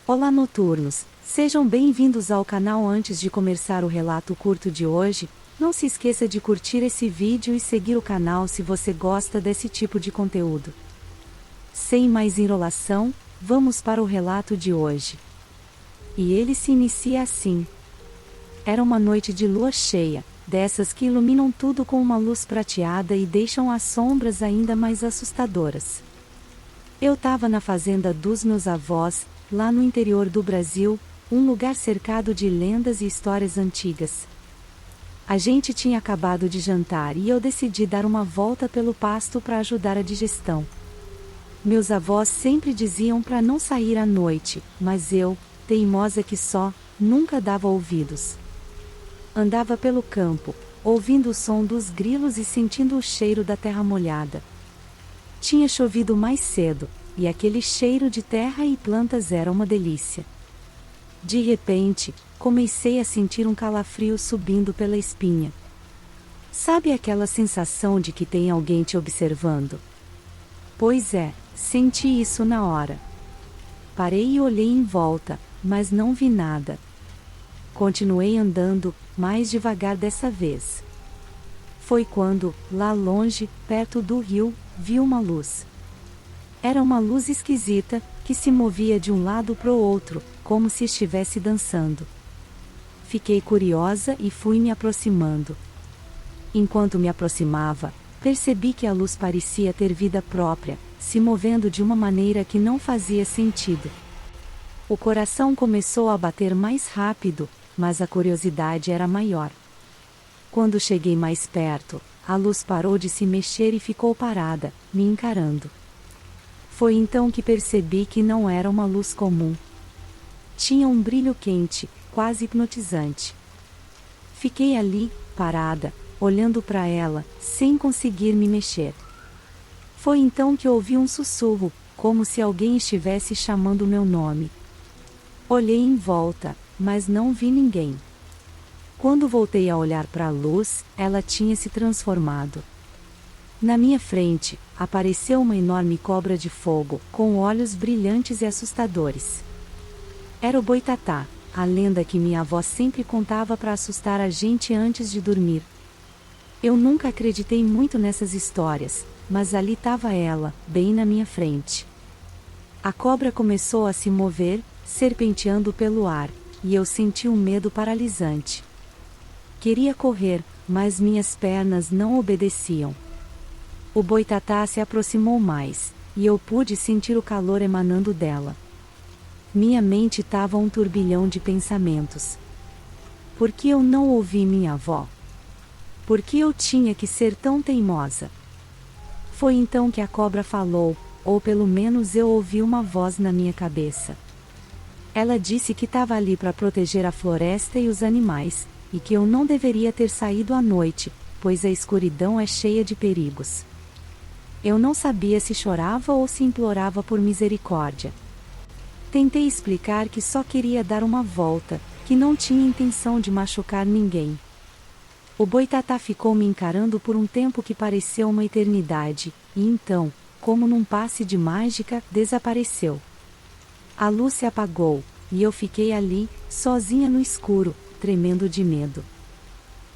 Olá noturnos, sejam bem-vindos ao canal. Antes de começar o relato curto de hoje, não se esqueça de curtir esse vídeo e seguir o canal se você gosta desse tipo de conteúdo. Sem mais enrolação, vamos para o relato de hoje. E ele se inicia assim. Era uma noite de lua cheia, dessas que iluminam tudo com uma luz prateada e deixam as sombras ainda mais assustadoras. Eu estava na fazenda dos meus avós, lá no interior do Brasil, um lugar cercado de lendas e histórias antigas. A gente tinha acabado de jantar e eu decidi dar uma volta pelo pasto para ajudar a digestão. Meus avós sempre diziam para não sair à noite, mas eu, teimosa que só, nunca dava ouvidos. Andava pelo campo, ouvindo o som dos grilos e sentindo o cheiro da terra molhada. Tinha chovido mais cedo, e aquele cheiro de terra e plantas era uma delícia. De repente, comecei a sentir um calafrio subindo pela espinha. Sabe aquela sensação de que tem alguém te observando? Pois é, senti isso na hora. Parei e olhei em volta, mas não vi nada. Continuei andando, mais devagar dessa vez. Foi quando, lá longe, perto do rio, vi uma luz. Era uma luz esquisita, que se movia de um lado para o outro, como se estivesse dançando. Fiquei curiosa e fui me aproximando. Enquanto me aproximava, percebi que a luz parecia ter vida própria, se movendo de uma maneira que não fazia sentido. O coração começou a bater mais rápido, mas a curiosidade era maior. Quando cheguei mais perto, a luz parou de se mexer e ficou parada, me encarando. Foi então que percebi que não era uma luz comum. Tinha um brilho quente, quase hipnotizante. Fiquei ali, parada, olhando para ela, sem conseguir me mexer. Foi então que ouvi um sussurro, como se alguém estivesse chamando meu nome. Olhei em volta, mas não vi ninguém. Quando voltei a olhar para a luz, ela tinha se transformado. Na minha frente, apareceu uma enorme cobra de fogo, com olhos brilhantes e assustadores. Era o Boitatá, a lenda que minha avó sempre contava para assustar a gente antes de dormir. Eu nunca acreditei muito nessas histórias, mas ali estava ela, bem na minha frente. A cobra começou a se mover, serpenteando pelo ar, e eu senti um medo paralisante. Queria correr, mas minhas pernas não obedeciam. O Boitatá se aproximou mais, e eu pude sentir o calor emanando dela. Minha mente estava um turbilhão de pensamentos. Por que eu não ouvi minha avó? Por que eu tinha que ser tão teimosa? Foi então que a cobra falou, ou pelo menos eu ouvi uma voz na minha cabeça. Ela disse que estava ali para proteger a floresta e os animais, e que eu não deveria ter saído à noite, pois a escuridão é cheia de perigos. Eu não sabia se chorava ou se implorava por misericórdia. Tentei explicar que só queria dar uma volta, que não tinha intenção de machucar ninguém. O Boitatá ficou me encarando por um tempo que pareceu uma eternidade, e então, como num passe de mágica, desapareceu. A luz se apagou, e eu fiquei ali, sozinha no escuro, tremendo de medo.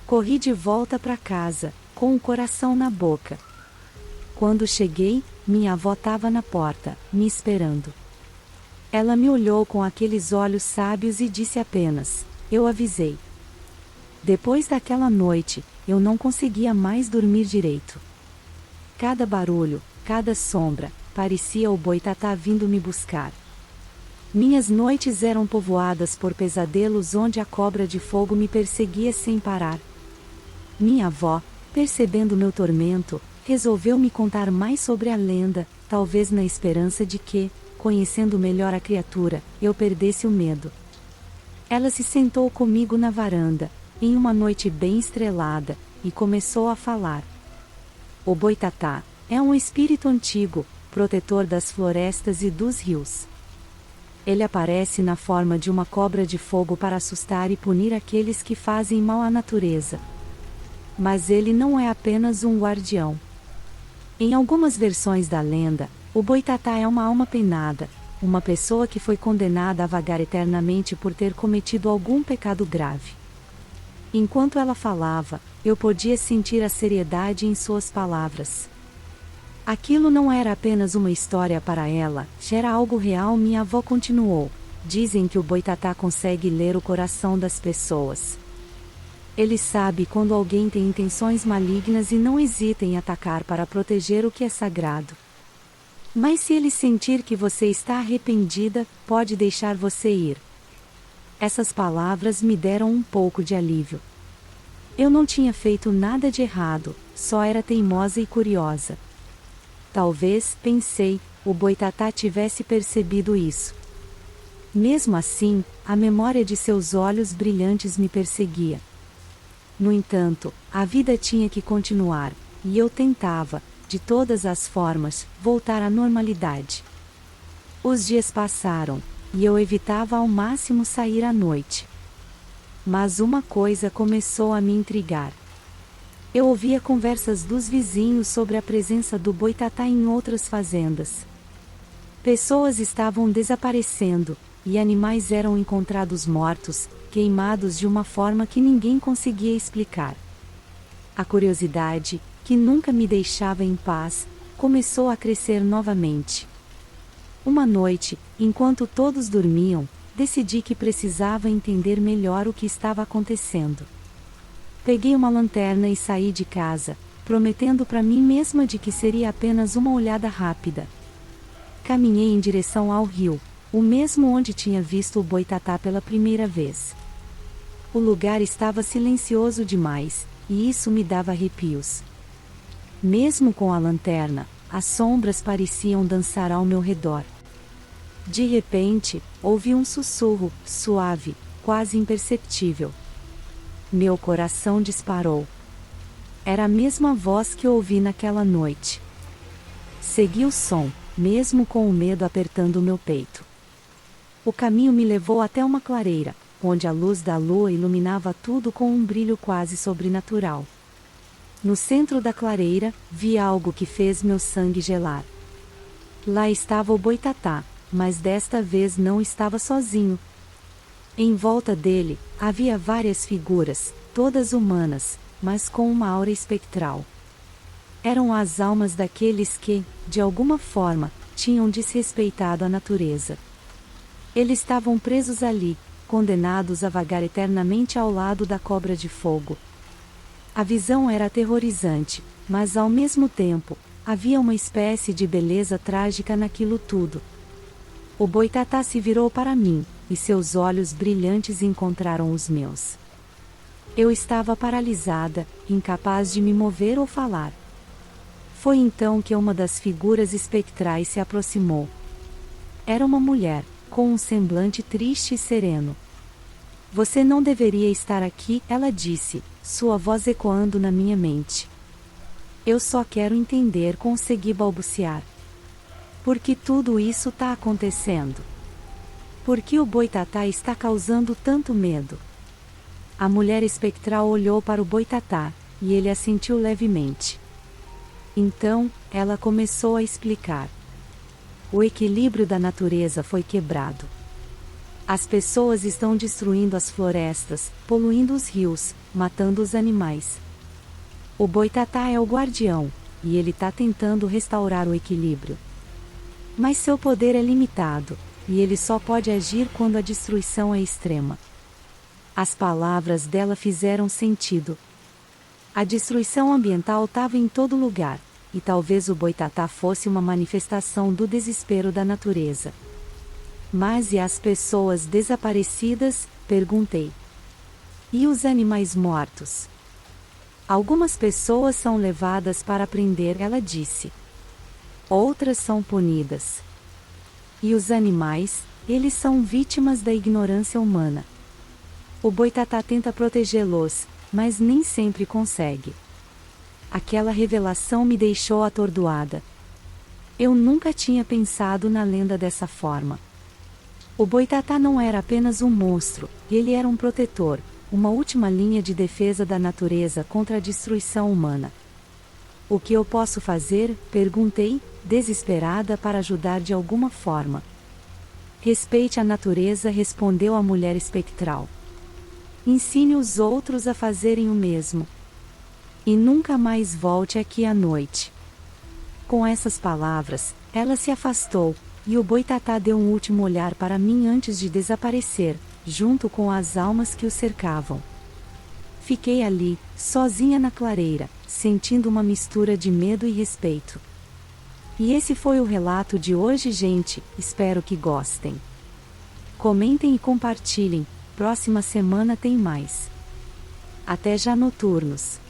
Corri de volta para casa, com o coração na boca. Quando cheguei, minha avó estava na porta, me esperando. Ela me olhou com aqueles olhos sábios e disse apenas: "Eu avisei." Depois daquela noite, eu não conseguia mais dormir direito. Cada barulho, cada sombra, parecia o Boitatá vindo me buscar. Minhas noites eram povoadas por pesadelos onde a cobra de fogo me perseguia sem parar. Minha avó, percebendo meu tormento, resolveu me contar mais sobre a lenda, talvez na esperança de que, conhecendo melhor a criatura, eu perdesse o medo. Ela se sentou comigo na varanda, em uma noite bem estrelada, e começou a falar. O Boitatá é um espírito antigo, protetor das florestas e dos rios. Ele aparece na forma de uma cobra de fogo para assustar e punir aqueles que fazem mal à natureza. Mas ele não é apenas um guardião. Em algumas versões da lenda, o Boitatá é uma alma penada, uma pessoa que foi condenada a vagar eternamente por ter cometido algum pecado grave. Enquanto ela falava, eu podia sentir a seriedade em suas palavras. Aquilo não era apenas uma história para ela, era algo real. Minha avó continuou. Dizem que o boitatá consegue ler o coração das pessoas. Ele sabe quando alguém tem intenções malignas e não hesita em atacar para proteger o que é sagrado. Mas se ele sentir que você está arrependida, pode deixar você ir. Essas palavras me deram um pouco de alívio. Eu não tinha feito nada de errado, só era teimosa e curiosa. Talvez, pensei, o boitatá tivesse percebido isso. Mesmo assim, a memória de seus olhos brilhantes me perseguia. No entanto, a vida tinha que continuar, e eu tentava, de todas as formas, voltar à normalidade. Os dias passaram, e eu evitava ao máximo sair à noite. Mas uma coisa começou a me intrigar. Eu ouvia conversas dos vizinhos sobre a presença do boitatá em outras fazendas. Pessoas estavam desaparecendo, e animais eram encontrados mortos, queimados de uma forma que ninguém conseguia explicar. A curiosidade, que nunca me deixava em paz, começou a crescer novamente. Uma noite, enquanto todos dormiam, decidi que precisava entender melhor o que estava acontecendo. Peguei uma lanterna e saí de casa, prometendo para mim mesma de que seria apenas uma olhada rápida. Caminhei em direção ao rio, o mesmo onde tinha visto o boitatá pela primeira vez. O lugar estava silencioso demais, e isso me dava arrepios. Mesmo com a lanterna, as sombras pareciam dançar ao meu redor. De repente, ouvi um sussurro, suave, quase imperceptível. Meu coração disparou. Era a mesma voz que eu ouvi naquela noite. Segui o som, mesmo com o medo apertando meu peito. O caminho me levou até uma clareira, onde a luz da lua iluminava tudo com um brilho quase sobrenatural. No centro da clareira, vi algo que fez meu sangue gelar. Lá estava o boitatá, mas desta vez não estava sozinho. Em volta dele, havia várias figuras, todas humanas, mas com uma aura espectral. Eram as almas daqueles que, de alguma forma, tinham desrespeitado a natureza. Eles estavam presos ali, condenados a vagar eternamente ao lado da cobra de fogo. A visão era aterrorizante, mas ao mesmo tempo, havia uma espécie de beleza trágica naquilo tudo. O boitatá se virou para mim, e seus olhos brilhantes encontraram os meus. Eu estava paralisada, incapaz de me mover ou falar. Foi então que uma das figuras espectrais se aproximou. Era uma mulher, com um semblante triste e sereno. Você não deveria estar aqui, ela disse, sua voz ecoando na minha mente. Eu só quero entender, consegui balbuciar. Por que tudo isso está acontecendo? Por que o boitatá está causando tanto medo? A mulher espectral olhou para o boitatá, e ele assentiu levemente. Então, ela começou a explicar. O equilíbrio da natureza foi quebrado. As pessoas estão destruindo as florestas, poluindo os rios, matando os animais. O boitatá é o guardião, e ele está tentando restaurar o equilíbrio. Mas seu poder é limitado, e ele só pode agir quando a destruição é extrema. As palavras dela fizeram sentido. A destruição ambiental estava em todo lugar, e talvez o boitatá fosse uma manifestação do desespero da natureza. Mas e as pessoas desaparecidas? Perguntei. E os animais mortos? Algumas pessoas são levadas para aprender, ela disse. Outras são punidas. E os animais, eles são vítimas da ignorância humana. O boitatá tenta protegê-los, mas nem sempre consegue. Aquela revelação me deixou atordoada. Eu nunca tinha pensado na lenda dessa forma. O boitatá não era apenas um monstro, ele era um protetor, uma última linha de defesa da natureza contra a destruição humana. O que eu posso fazer? Perguntei, desesperada para ajudar de alguma forma. Respeite a natureza, respondeu a mulher espectral. Ensine os outros a fazerem o mesmo. E nunca mais volte aqui à noite. Com essas palavras, ela se afastou, e o boitatá deu um último olhar para mim antes de desaparecer, junto com as almas que o cercavam. Fiquei ali, sozinha na clareira, sentindo uma mistura de medo e respeito. E esse foi o relato de hoje, gente, espero que gostem. Comentem e compartilhem, próxima semana tem mais. Até já, noturnos!